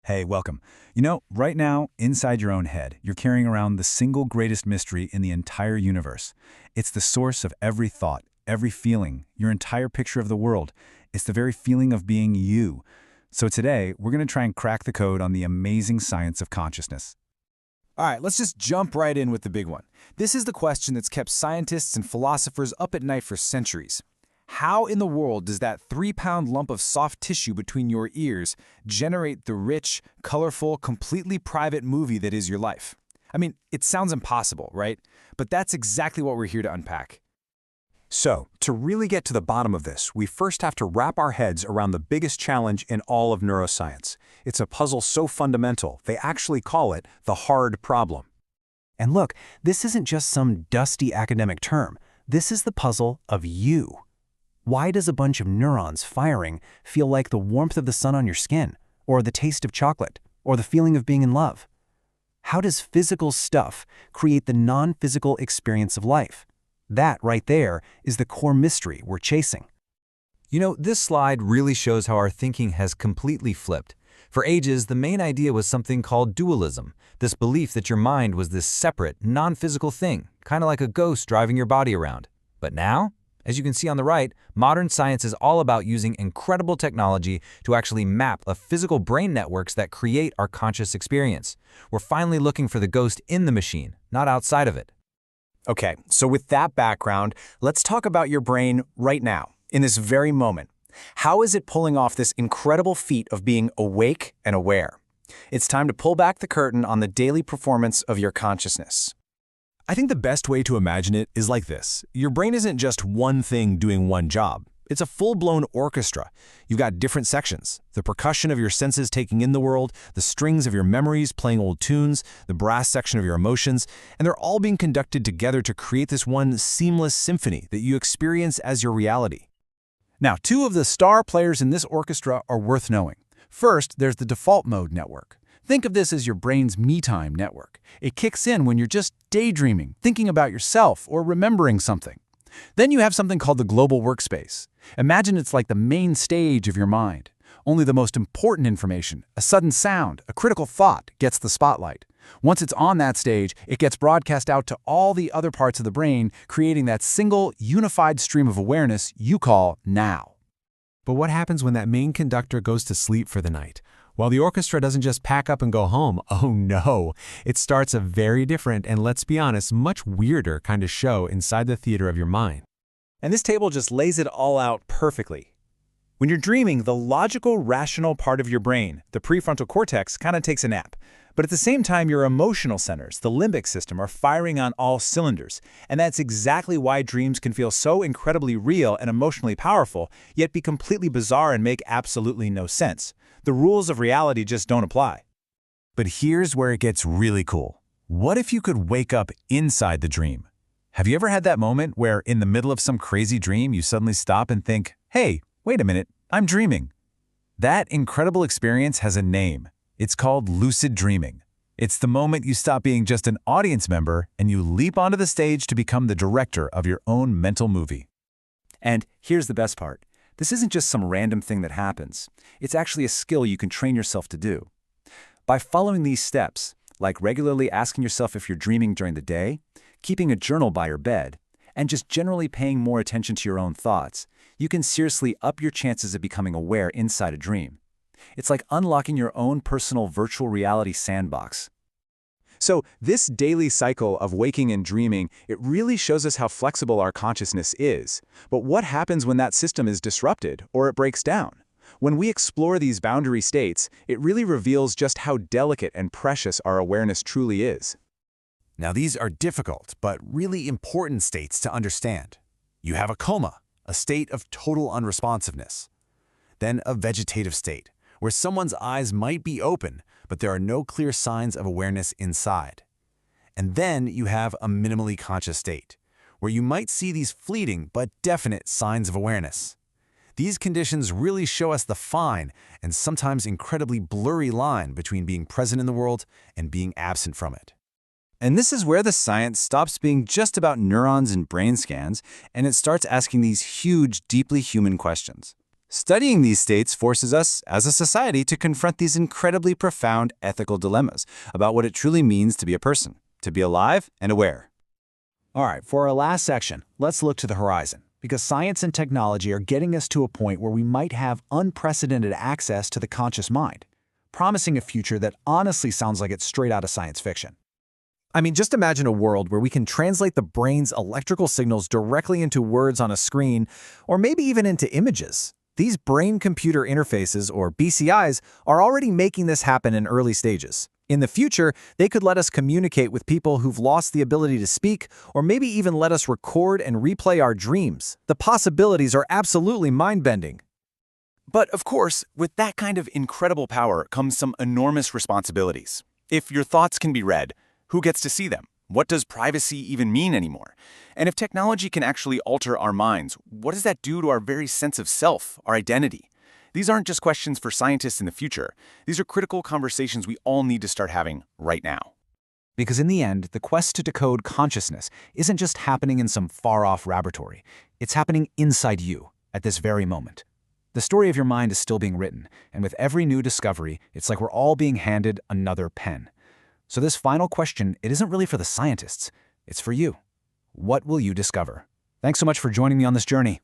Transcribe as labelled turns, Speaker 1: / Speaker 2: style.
Speaker 1: Hey, welcome. You know, right now, inside your own head, you're carrying around the single greatest mystery in the entire universe. It's the source of every thought, every feeling, your entire picture of the world. It's the very feeling of being you. So today, we're going to try and crack the code on the amazing science of consciousness.
Speaker 2: All right, let's just jump right in with the big one. This is the question that's kept scientists and philosophers up at night for centuries. How in the world does that 3-pound lump of soft tissue between your ears generate the rich, colorful, completely private movie that is your life? I mean, it sounds impossible, right? But that's exactly what we're here to unpack.
Speaker 3: So, to really get to the bottom of this, we first have to wrap our heads around the biggest challenge in all of neuroscience. It's a puzzle so fundamental, they actually call it the hard problem.
Speaker 4: And look, this isn't just some dusty academic term. This is the puzzle of you. Why does a bunch of neurons firing feel like the warmth of the sun on your skin, or the taste of chocolate, or the feeling of being in love? How does physical stuff create the non-physical experience of life? That right there is the core mystery we're chasing.
Speaker 5: You know, this slide really shows how our thinking has completely flipped. For ages, the main idea was something called dualism, this belief that your mind was this separate, non-physical thing, kind of like a ghost driving your body around. But now, as you can see on the right, modern science is all about using incredible technology to actually map the physical brain networks that create our conscious experience. We're finally looking for the ghost in the machine, not outside of it.
Speaker 2: Okay, so with that background, let's talk about your brain right now, in this very moment. How is it pulling off this incredible feat of being awake and aware? It's time to pull back the curtain on the daily performance of your consciousness.
Speaker 1: I think the best way to imagine it is like this. Your brain isn't just one thing doing one job. It's a full-blown orchestra. You've got different sections, the percussion of your senses taking in the world, the strings of your memories playing old tunes, the brass section of your emotions, and they're all being conducted together to create this one seamless symphony that you experience as your reality. Now, two of the star players in this orchestra are worth knowing. First, there's the default mode network. Think of this as your brain's me-time network. It kicks in when you're just daydreaming, thinking about yourself, or remembering something. Then you have something called the global workspace. Imagine it's like the main stage of your mind. Only the most important information, a sudden sound, a critical thought, gets the spotlight. Once it's on that stage, it gets broadcast out to all the other parts of the brain, creating that single, unified stream of awareness you call now.
Speaker 6: But what happens when that main conductor goes to sleep for the night? Well, the orchestra doesn't just pack up and go home. Oh no, it starts a very different and, let's be honest, much weirder kind of show inside the theater of your mind.
Speaker 2: And this table just lays it all out perfectly. When you're dreaming, the logical, rational part of your brain, the prefrontal cortex, kind of takes a nap. But at the same time, your emotional centers, the limbic system, are firing on all cylinders. And that's exactly why dreams can feel so incredibly real and emotionally powerful, yet be completely bizarre and make absolutely no sense. The rules of reality just don't apply.
Speaker 1: But here's where it gets really cool. What if you could wake up inside the dream? Have you ever had that moment where in the middle of some crazy dream you suddenly stop and think, hey, wait a minute, I'm dreaming? That incredible experience has a name. It's called lucid dreaming. It's the moment you stop being just an audience member and you leap onto the stage to become the director of your own mental movie.
Speaker 2: And here's the best part. This isn't just some random thing that happens. It's actually a skill you can train yourself to do. By following these steps, like regularly asking yourself if you're dreaming during the day, keeping a journal by your bed, and just generally paying more attention to your own thoughts, you can seriously up your chances of becoming aware inside a dream. It's like unlocking your own personal virtual reality sandbox. So this daily cycle of waking and dreaming, it really shows us how flexible our consciousness is. But what happens when that system is disrupted or it breaks down? When we explore these boundary states, it really reveals just how delicate and precious our awareness truly is.
Speaker 4: Now these are difficult, but really important states to understand. You have a coma, a state of total unresponsiveness. Then a vegetative state, where someone's eyes might be open, but there are no clear signs of awareness inside. And then you have a minimally conscious state, where you might see these fleeting but definite signs of awareness. These conditions really show us the fine and sometimes incredibly blurry line between being present in the world and being absent from it.
Speaker 2: And this is where the science stops being just about neurons and brain scans, and it starts asking these huge, deeply human questions. Studying these states forces us, as a society, to confront these incredibly profound ethical dilemmas about what it truly means to be a person, to be alive and aware.
Speaker 3: All right, for our last section, let's look to the horizon, because science and technology are getting us to a point where we might have unprecedented access to the conscious mind, promising a future that honestly sounds like it's straight out of science fiction.
Speaker 1: I mean, just imagine a world where we can translate the brain's electrical signals directly into words on a screen, or maybe even into images. These brain-computer interfaces, or BCIs, are already making this happen in early stages. In the future, they could let us communicate with people who've lost the ability to speak, or maybe even let us record and replay our dreams. The possibilities are absolutely mind-bending.
Speaker 2: But of course, with that kind of incredible power comes some enormous responsibilities. If your thoughts can be read, who gets to see them? What does privacy even mean anymore? And if technology can actually alter our minds, what does that do to our very sense of self, our identity? These aren't just questions for scientists in the future. These are critical conversations we all need to start having right now.
Speaker 3: Because in the end, the quest to decode consciousness isn't just happening in some far-off laboratory. It's happening inside you, at this very moment. The story of your mind is still being written, and with every new discovery, it's like we're all being handed another pen. So this final question, it isn't really for the scientists. It's for you. What will you discover? Thanks so much for joining me on this journey.